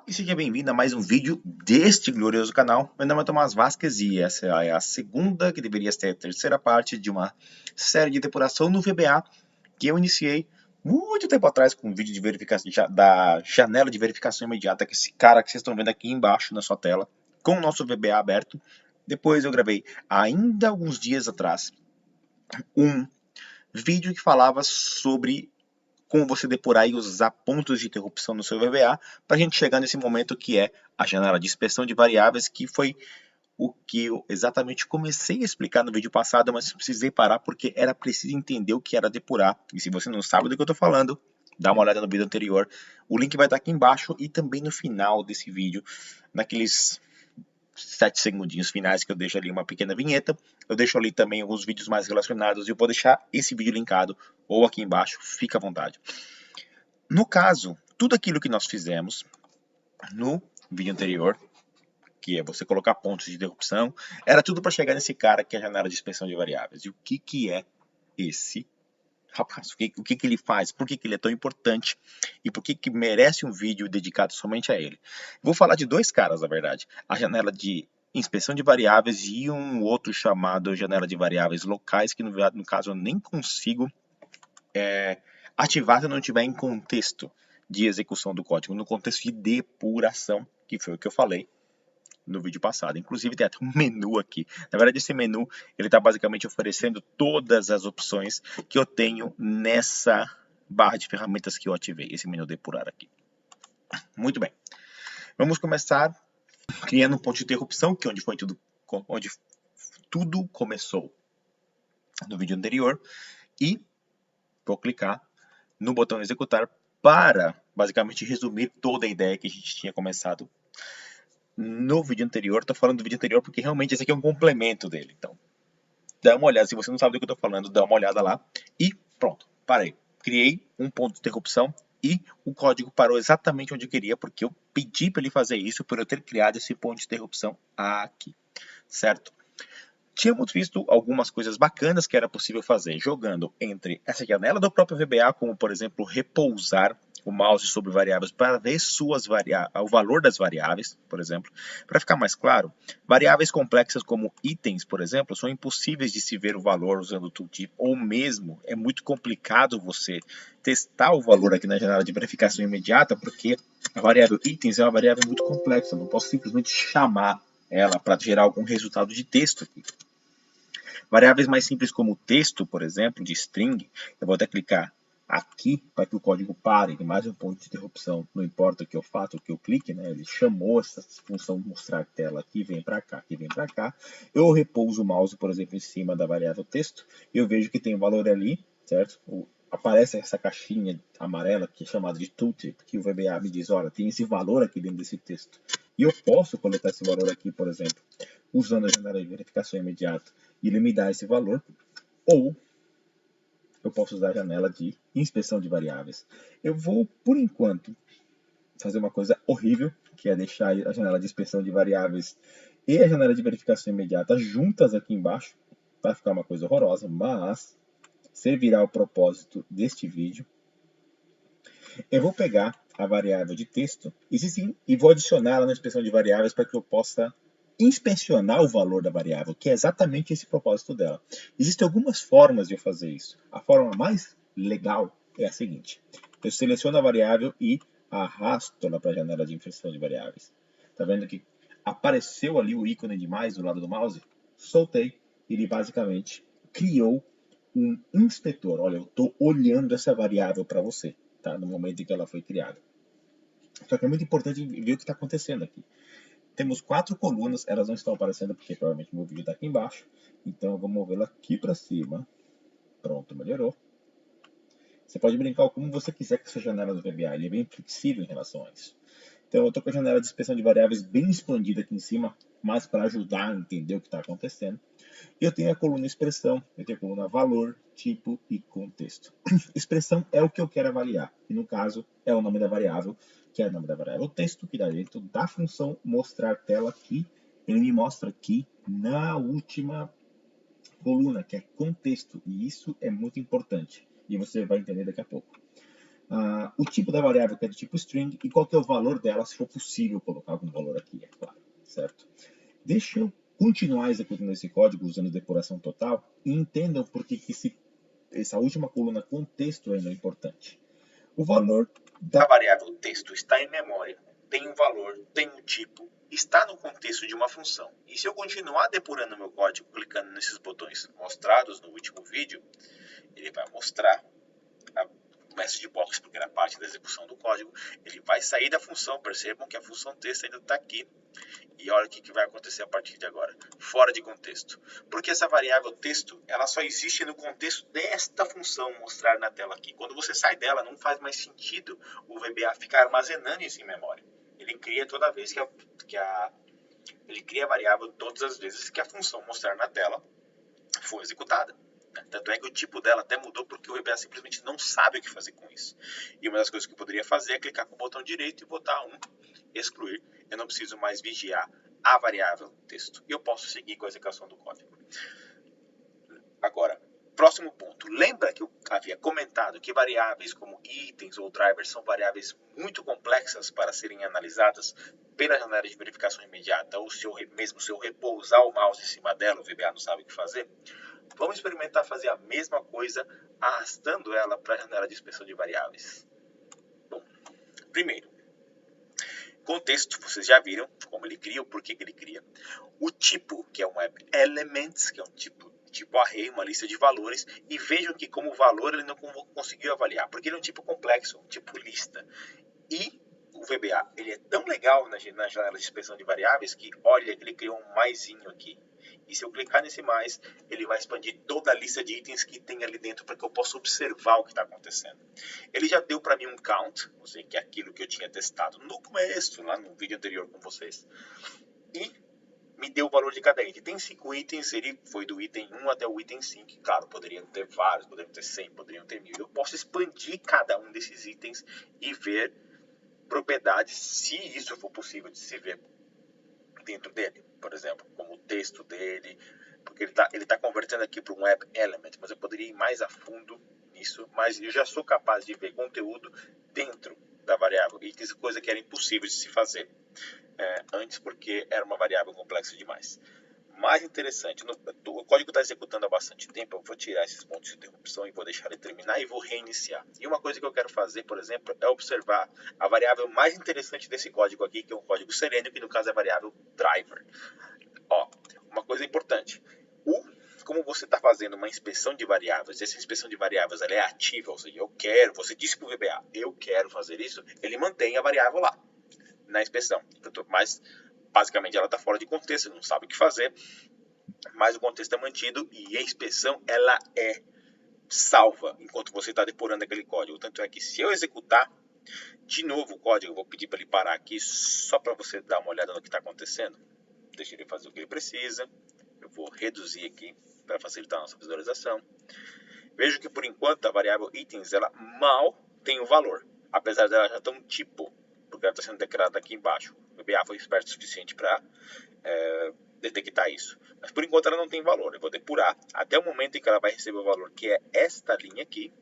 Olá e seja bem-vindo a mais um vídeo deste glorioso canal. Meu nome é Tomás Vasquez e essa é a segunda, que deveria ser a terceira parte de uma série de depuração no VBA que eu iniciei muito tempo atrás com um vídeo de verificação da janela de verificação imediata, que esse cara que vocês estão vendo aqui embaixo na sua tela, com o nosso VBA aberto. Depois eu gravei ainda alguns dias atrás um vídeo que falava sobre como você depurar e usar pontos de interrupção no seu VBA para a gente chegar nesse momento que é a janela de inspeção de variáveis, que foi o que eu exatamente comecei a explicar no vídeo passado, mas precisei parar porque era preciso entender o que era depurar. E se você não sabe do que eu estou falando, dá uma olhada no vídeo anterior. O link vai estar aqui embaixo e também no final desse vídeo, naqueles 7 segundinhos finais que eu deixo ali uma pequena vinheta. Eu deixo ali também alguns vídeos mais relacionados e eu vou deixar esse vídeo linkado ou aqui embaixo, fica à vontade. No caso, tudo aquilo que nós fizemos no vídeo anterior, que é você colocar pontos de interrupção, era tudo para chegar nesse cara que é a janela de inspeção de variáveis. E o que é esse rapaz? O que ele faz? Por que ele é tão importante? E por que merece um vídeo dedicado somente a ele? Vou falar de dois caras, na verdade. A janela de inspeção de variáveis e um outro chamado janela de variáveis locais, que no caso eu nem consigo ativar se não estiver em contexto de execução do código, no contexto de depuração, que foi o que eu falei no vídeo passado. Inclusive tem até um menu aqui. Na verdade, esse menu ele está basicamente oferecendo todas as opções que eu tenho nessa barra de ferramentas que eu ativei, esse menu depurar aqui. Muito bem. Vamos começar criando um ponto de interrupção, que é onde tudo começou no vídeo anterior, e vou clicar no botão executar para basicamente resumir toda a ideia que a gente tinha começado no vídeo anterior. Estou falando do vídeo anterior porque realmente esse aqui é um complemento dele. Então, dá uma olhada. Se você não sabe do que eu estou falando, dá uma olhada lá. E pronto, parei. Criei um ponto de interrupção e o código parou exatamente onde eu queria, porque eu pedi para ele fazer isso por eu ter criado esse ponto de interrupção aqui, certo? Tínhamos visto algumas coisas bacanas que era possível fazer jogando entre essa janela do próprio VBA, como por exemplo repousar o mouse sobre variáveis para ver o valor das variáveis, por exemplo. Para ficar mais claro, variáveis complexas como itens, por exemplo, são impossíveis de se ver o valor usando o tooltip, ou mesmo é muito complicado você testar o valor aqui na janela de verificação imediata, porque a variável itens é uma variável muito complexa, eu não posso simplesmente chamar ela para gerar algum resultado de texto aqui. Variáveis mais simples como texto, por exemplo, de string, eu vou até clicar aqui para que o código pare, tem mais um ponto de interrupção, não importa o que eu faça, o que eu clique, né? Ele chamou essa função mostrar tela aqui, vem para cá, aqui vem para cá. Eu repouso o mouse, por exemplo, em cima da variável texto, e eu vejo que tem um valor ali, certo? Aparece essa caixinha amarela que é chamada de tooltip, que o VBA me diz, olha, tem esse valor aqui dentro desse texto. E eu posso coletar esse valor aqui, por exemplo, usando a janela de verificação imediata, e ele me dá esse valor, ou eu posso usar a janela de inspeção de variáveis. Eu vou, por enquanto, fazer uma coisa horrível, que é deixar a janela de inspeção de variáveis e a janela de verificação imediata juntas aqui embaixo. Vai ficar uma coisa horrorosa, mas servirá ao propósito deste vídeo. Eu vou pegar a variável de texto e vou adicioná-la na inspeção de variáveis para que eu possa inspecionar o valor da variável, que é exatamente esse propósito dela. Existem algumas formas de eu fazer isso. A forma mais legal é a seguinte. Eu seleciono a variável e arrasto ela para a janela de inspeção de variáveis. Está vendo que apareceu ali o ícone de mais do lado do mouse? Soltei. Ele basicamente criou um inspetor. Olha, eu estou olhando essa variável para você, tá? No momento em que ela foi criada. Só que é muito importante ver o que está acontecendo aqui. Temos 4 colunas, elas não estão aparecendo porque provavelmente o meu vídeo está aqui embaixo. Então eu vou movê-la aqui para cima. Pronto, melhorou. Você pode brincar como você quiser com essa janela do VBA, ele é bem flexível em relação a isso. Então eu estou com a janela de inspeção de variáveis bem expandida aqui em cima, mas para ajudar a entender o que está acontecendo. Eu tenho a coluna expressão, eu tenho a coluna valor, tipo e contexto. Expressão é o que eu quero avaliar, e no caso é o nome da variável, que é o nome da variável texto, que dá dentro da função mostrar tela aqui. Ele me mostra aqui na última coluna, que é contexto, e isso é muito importante, e você vai entender daqui a pouco. o tipo da variável que é do tipo string e qual que é o valor dela, se for possível colocar algum valor aqui, é claro, certo? Deixa eu continuar executando esse código usando depuração total e entendam por que essa última coluna contexto ainda é importante. O valor da variável texto está em memória, tem um valor, tem um tipo, está no contexto de uma função. E se eu continuar depurando meu código, clicando nesses botões mostrados no último vídeo, ele vai mostrar o message box, porque era parte da execução do código. Ele vai sair da função, percebam que a função texto ainda está aqui. E olha o que vai acontecer a partir de agora, fora de contexto. Porque essa variável texto, ela só existe no contexto desta função mostrar na tela aqui. Quando você sai dela, não faz mais sentido o VBA ficar armazenando isso em memória. Ele cria toda vez ele cria a variável todas as vezes que a função mostrar na tela for executada. Tanto é que o tipo dela até mudou porque o VBA simplesmente não sabe o que fazer com isso. E uma das coisas que eu poderia fazer é clicar com o botão direito e botar excluir. Eu não preciso mais vigiar a variável texto. E eu posso seguir com a execução do código. Agora, próximo ponto. Lembra que eu havia comentado que variáveis como itens ou drivers são variáveis muito complexas para serem analisadas pela janela de verificação imediata, ou mesmo se eu repousar o mouse em cima dela, o VBA não sabe o que fazer? Vamos experimentar fazer a mesma coisa arrastando ela para a janela de inspeção de variáveis. Bom, primeiro, contexto, vocês já viram como ele cria, o porquê que ele cria. O tipo, que é um web elements, que é um tipo array, uma lista de valores, e vejam que como valor ele não conseguiu avaliar, porque ele é um tipo complexo, um tipo lista. E o VBA, ele é tão legal na janela de inspeção de variáveis que, olha, ele criou um maisinho aqui. E se eu clicar nesse mais, ele vai expandir toda a lista de itens que tem ali dentro para que eu possa observar o que está acontecendo. Ele já deu para mim um count, ou seja, que é aquilo que eu tinha testado no começo, lá no vídeo anterior com vocês. E me deu o valor de cada item. Tem 5 itens, ele foi do item 1 até o item 5. Claro, poderiam ter vários, poderiam ter 100, poderiam ter 1000. Eu posso expandir cada um desses itens e ver propriedades, se isso for possível de se ver dentro dele, por exemplo, como o texto dele, porque ele tá convertendo aqui para um web element, mas eu poderia ir mais a fundo nisso, mas eu já sou capaz de ver conteúdo dentro da variável itens, coisa que era impossível de se fazer antes, porque era uma variável complexa demais. Mais interessante, o código está executando há bastante tempo, eu vou tirar esses pontos de interrupção e vou deixar ele terminar e vou reiniciar. E uma coisa que eu quero fazer, por exemplo, é observar a variável mais interessante desse código aqui, que é um código sereno, que no caso é a variável driver. Ó, uma coisa importante, como você está fazendo uma inspeção de variáveis, essa inspeção de variáveis ela é ativa, ou seja, você disse para o VBA, eu quero fazer isso, ele mantém a variável lá, na inspeção, mas basicamente ela está fora de contexto, não sabe o que fazer, mas o contexto é mantido e a inspeção ela é salva enquanto você está depurando aquele código. Tanto é que se eu executar de novo o código, eu vou pedir para ele parar aqui só para você dar uma olhada no que está acontecendo. Deixa ele fazer o que ele precisa. Eu vou reduzir aqui para facilitar a nossa visualização. Vejo que por enquanto a variável itens ela mal tem o valor, apesar dela já ter um tipo, porque ela está sendo declarada aqui embaixo. O VBA foi esperto o suficiente para detectar isso. Mas por enquanto ela não tem valor. Eu vou depurar até o momento em que ela vai receber o valor, que é esta linha aqui.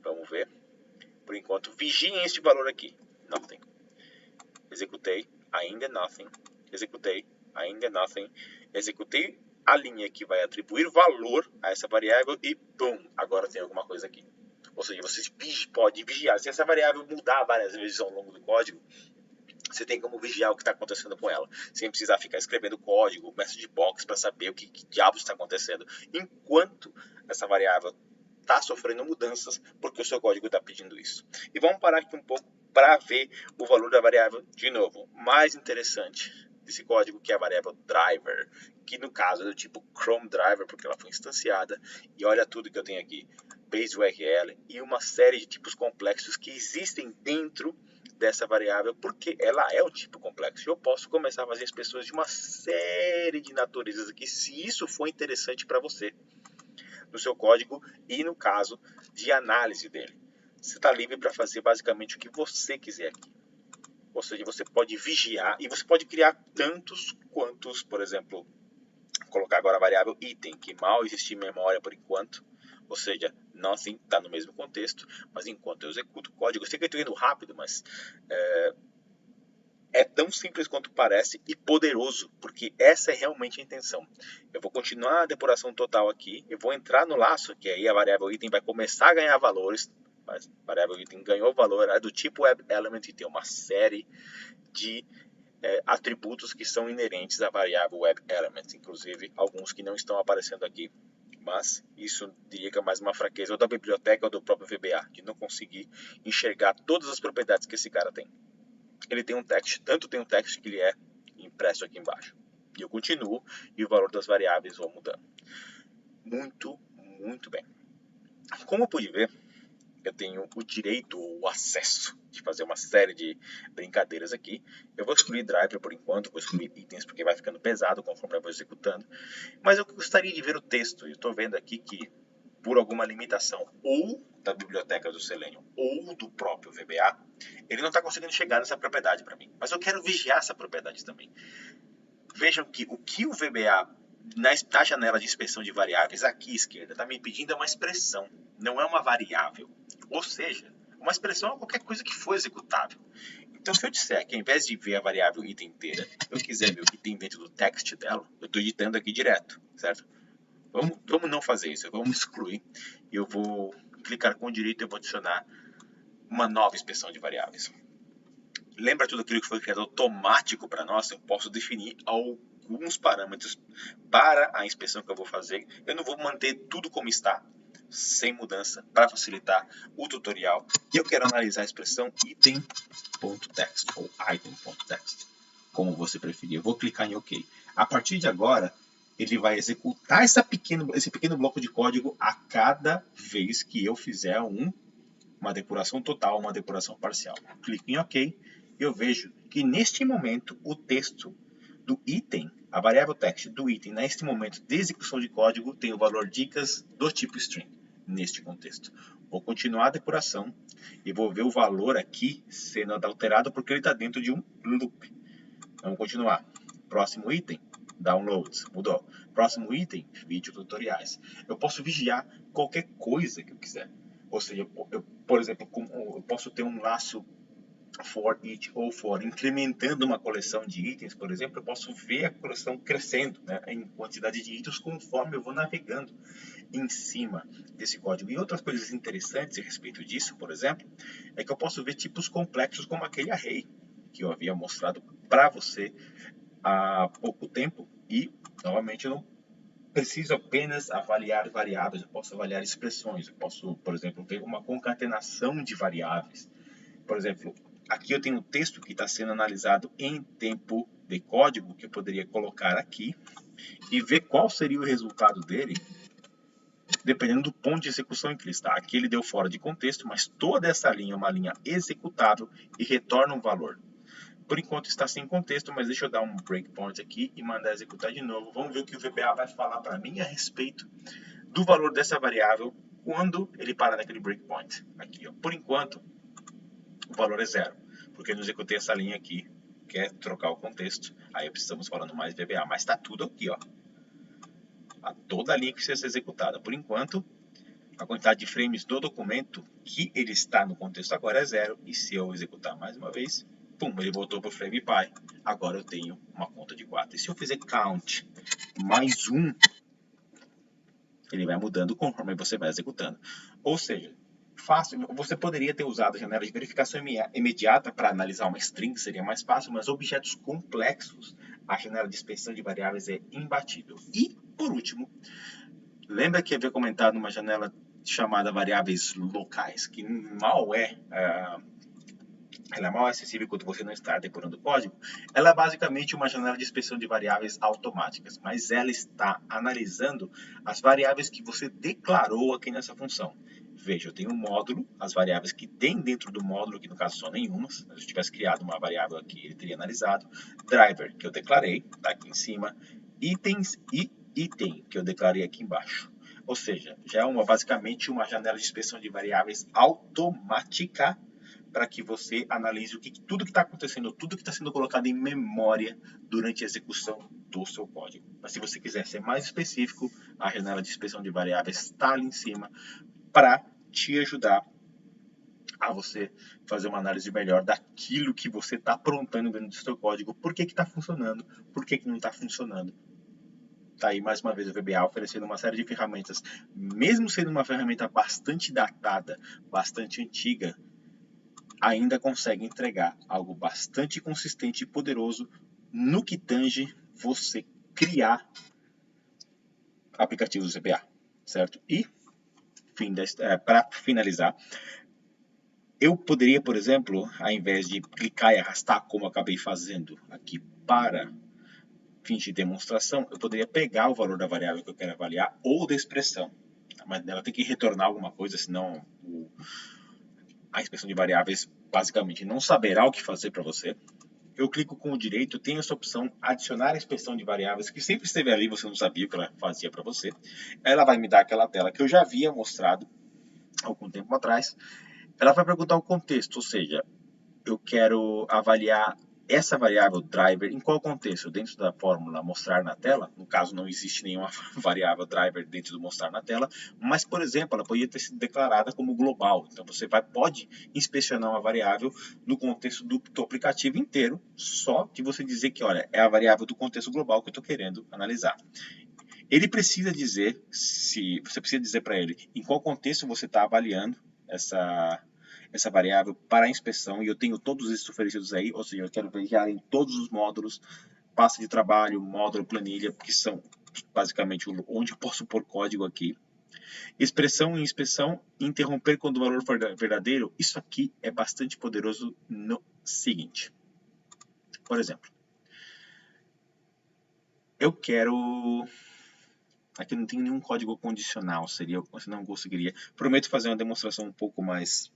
Vamos ver. Por enquanto, vigiem este valor aqui. Nothing. Executei, ainda nothing. Executei, ainda nothing. Executei a linha que vai atribuir valor a essa variável e pum, agora tem alguma coisa aqui. Ou seja, você pode vigiar. Se essa variável mudar várias vezes ao longo do código, você tem como vigiar o que está acontecendo com ela, sem precisar ficar escrevendo código, message box, para saber o que diabos está acontecendo, enquanto essa variável está sofrendo mudanças, porque o seu código está pedindo isso. E vamos parar aqui um pouco para ver o valor da variável de novo. Mais interessante desse código, que é a variável driver, que no caso é do tipo Chrome Driver, porque ela foi instanciada, e olha tudo que eu tenho aqui, base URL e uma série de tipos complexos que existem dentro dessa variável, porque ela é um tipo complexo. Eu posso começar a fazer inspeções de uma série de naturezas aqui, se isso for interessante para você, no seu código e no caso de análise dele. Você está livre para fazer basicamente o que você quiser aqui. Ou seja, você pode vigiar e você pode criar tantos quantos, por exemplo, colocar agora a variável item, que mal existe em memória por enquanto. ou seja, nothing está no mesmo contexto, mas enquanto eu executo o código, eu sei que eu estou indo rápido, mas é tão simples quanto parece e poderoso, porque essa é realmente a intenção. Eu vou continuar a depuração total aqui, eu vou entrar no laço, que aí a variável item vai começar a ganhar valores, mas a variável item ganhou valor, é do tipo WebElement e tem uma série de atributos que são inerentes à variável WebElement, inclusive alguns que não estão aparecendo aqui. Mas isso diria que é mais uma fraqueza ou da biblioteca ou do próprio VBA, de não conseguir enxergar todas as propriedades que esse cara tem. Ele tem um text, tanto tem um text que ele é impresso aqui embaixo. E eu continuo e o valor das variáveis vão mudando. Muito, muito bem. Como eu pude ver, eu tenho o direito ou o acesso de fazer uma série de brincadeiras aqui. Eu vou excluir driver por enquanto, vou excluir itens porque vai ficando pesado conforme eu vou executando. Mas eu gostaria de ver o texto. Eu estou vendo aqui que, por alguma limitação, ou da biblioteca do Selenium, ou do próprio VBA, ele não está conseguindo chegar nessa propriedade para mim. Mas eu quero vigiar essa propriedade também. Vejam que o VBA, na janela de inspeção de variáveis, aqui à esquerda, está me pedindo é uma expressão, não é uma variável. Ou seja, uma expressão é qualquer coisa que for executável. Então, se eu disser que ao invés de ver a variável item inteira, eu quiser ver o que tem dentro do text dela, eu estou editando aqui direto, certo? Vamos não fazer isso, vamos excluir. Eu vou clicar com o direito e eu vou adicionar uma nova inspeção de variáveis. Lembra tudo aquilo que foi criado automático para nós? Eu posso definir alguns parâmetros para a inspeção que eu vou fazer. Eu não vou manter tudo como está, sem mudança, para facilitar o tutorial. E eu quero analisar a expressão item.text ou item.text, como você preferir. Eu vou clicar em OK. A partir de agora, ele vai executar esse pequeno bloco de código a cada vez que eu fizer uma depuração total, uma depuração parcial. Clico em OK e eu vejo que neste momento o texto do item, a variável text do item, neste momento de execução de código, tem o valor dicas do tipo string, neste contexto. Vou continuar a depuração e vou ver o valor aqui sendo alterado porque ele está dentro de um loop. Vamos continuar. Próximo item, downloads, mudou. Próximo item, vídeo tutoriais. Eu posso vigiar qualquer coisa que eu quiser. Ou seja, por exemplo, eu posso ter um laço for each ou for, incrementando uma coleção de itens, por exemplo, eu posso ver a coleção crescendo, né, em quantidade de itens conforme eu vou navegando em cima desse código. E outras coisas interessantes a respeito disso, por exemplo, é que eu posso ver tipos complexos como aquele array que eu havia mostrado para você há pouco tempo e, novamente, eu não preciso apenas avaliar variáveis, eu posso avaliar expressões, eu posso, por exemplo, ver uma concatenação de variáveis. Por exemplo, aqui eu tenho um texto que está sendo analisado em tempo de código, que eu poderia colocar aqui e ver qual seria o resultado dele, dependendo do ponto de execução em que ele está. Aqui ele deu fora de contexto, mas toda essa linha é uma linha executável e retorna um valor. Por enquanto está sem contexto, mas deixa eu dar um breakpoint aqui e mandar executar de novo. Vamos ver o que o VBA vai falar para mim a respeito do valor dessa variável quando ele parar naquele breakpoint. Aqui, ó. Por enquanto, o valor é 0, porque eu não executei essa linha aqui, que é trocar o contexto. Aí precisamos falando mais VBA, mas está tudo aqui, ó. Toda a linha que precisa ser executada. Por enquanto, a quantidade de frames do documento que ele está no contexto agora é 0, e se eu executar mais uma vez, pum, ele voltou para o frame pi. Agora eu tenho uma conta de 4. E se eu fizer count mais 1, ele vai mudando conforme você vai executando. Ou seja, fácil, você poderia ter usado a janela de verificação imediata para analisar uma string, seria mais fácil, mas objetos complexos, a janela de inspeção de variáveis é imbatível. E, por último, lembra que havia comentado uma janela chamada variáveis locais, que ela é mal acessível quando você não está depurando o código. Ela é basicamente uma janela de inspeção de variáveis automáticas, mas ela está analisando as variáveis que você declarou aqui nessa função. Veja, eu tenho um módulo, as variáveis que tem dentro do módulo, que no caso são nenhumas. Se eu tivesse criado uma variável aqui, ele teria analisado. Driver, que eu declarei, está aqui em cima. Itens e item, que eu declarei aqui embaixo. Ou seja, já é basicamente uma janela de inspeção de variáveis automática para que você analise tudo que está acontecendo, tudo que está sendo colocado em memória durante a execução do seu código. Mas se você quiser ser mais específico, a janela de inspeção de variáveis está ali em cima para te ajudar a você fazer uma análise melhor daquilo que você está aprontando dentro do seu código. Por que está funcionando? Por que não está funcionando? Tá aí mais uma vez o VBA oferecendo uma série de ferramentas, mesmo sendo uma ferramenta bastante datada, bastante antiga, ainda consegue entregar algo bastante consistente e poderoso no que tange você criar aplicativos do VBA, certo? E, para finalizar, eu poderia, por exemplo, ao invés de clicar e arrastar, como eu acabei fazendo aqui para fins de demonstração, eu poderia pegar o valor da variável que eu quero avaliar ou da expressão. Mas ela tem que retornar alguma coisa, senão a inspeção de variáveis basicamente não saberá o que fazer para você. Eu clico com o direito, tenho essa opção, adicionar a inspeção de variáveis, que sempre esteve ali, você não sabia o que ela fazia para você. Ela vai me dar aquela tela que eu já havia mostrado algum tempo atrás. Ela vai perguntar o contexto, ou seja, eu quero avaliar essa variável driver em qual contexto? Dentro da fórmula mostrar na tela, no caso não existe nenhuma variável driver dentro do mostrar na tela, mas, por exemplo, ela poderia ter sido declarada como global. Então, você pode inspecionar uma variável no contexto do aplicativo inteiro, só de você dizer que, olha, é a variável do contexto global que eu estou querendo analisar. Ele precisa dizer, você precisa dizer para ele em qual contexto você está avaliando essa variável para a inspeção, e eu tenho todos esses oferecidos aí, ou seja, eu quero verificar em todos os módulos, pasta de trabalho, módulo, planilha, que são basicamente onde eu posso pôr código aqui. Expressão e inspeção, interromper quando o valor for verdadeiro, isso aqui é bastante poderoso no seguinte. Por exemplo, eu quero... Aqui não tem nenhum código condicional, você não conseguiria. Prometo fazer uma demonstração um pouco mais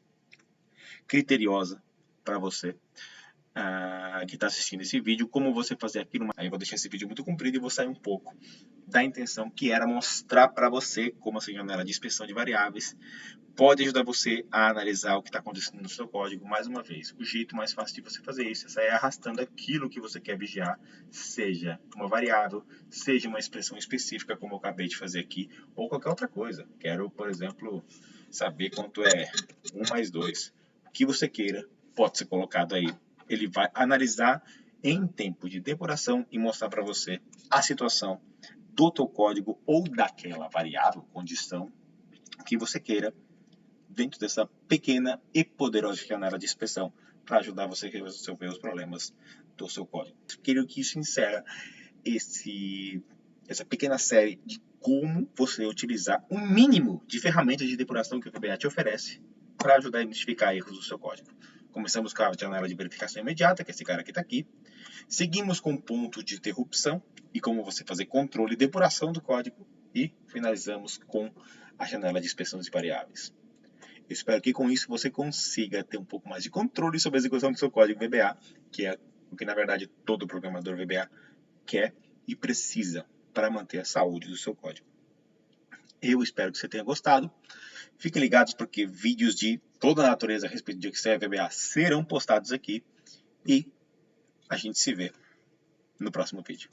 criteriosa para você que está assistindo esse vídeo, como você fazer aquilo. Aí eu vou deixar esse vídeo muito comprido e vou sair um pouco da intenção que era mostrar para você como essa janela de inspeção de variáveis pode ajudar você a analisar o que está acontecendo no seu código. Mais uma vez, o jeito mais fácil de você fazer isso é sair arrastando aquilo que você quer vigiar, seja uma variável, seja uma expressão específica, como eu acabei de fazer aqui, ou qualquer outra coisa. Quero, por exemplo, saber quanto é 1 mais 2. O que você queira pode ser colocado aí. Ele vai analisar em tempo de depuração e mostrar para você a situação do teu código ou daquela variável, condição que você queira dentro dessa pequena e poderosa janela de inspeção para ajudar você a resolver os problemas do seu código. Quero que isso encerra essa pequena série de como você utilizar o mínimo de ferramentas de depuração que o VBA te oferece para ajudar a identificar erros do seu código. Começamos com a janela de verificação imediata, que é esse cara que está aqui. Seguimos com o ponto de interrupção e como você fazer controle e depuração do código. E finalizamos com a janela de inspeção de variáveis. Eu espero que com isso você consiga ter um pouco mais de controle sobre a execução do seu código VBA, que é o que na verdade todo programador VBA quer e precisa para manter a saúde do seu código. Eu espero que você tenha gostado. Fiquem ligados porque vídeos de toda a natureza a respeito de Excel e VBA serão postados aqui. E a gente se vê no próximo vídeo.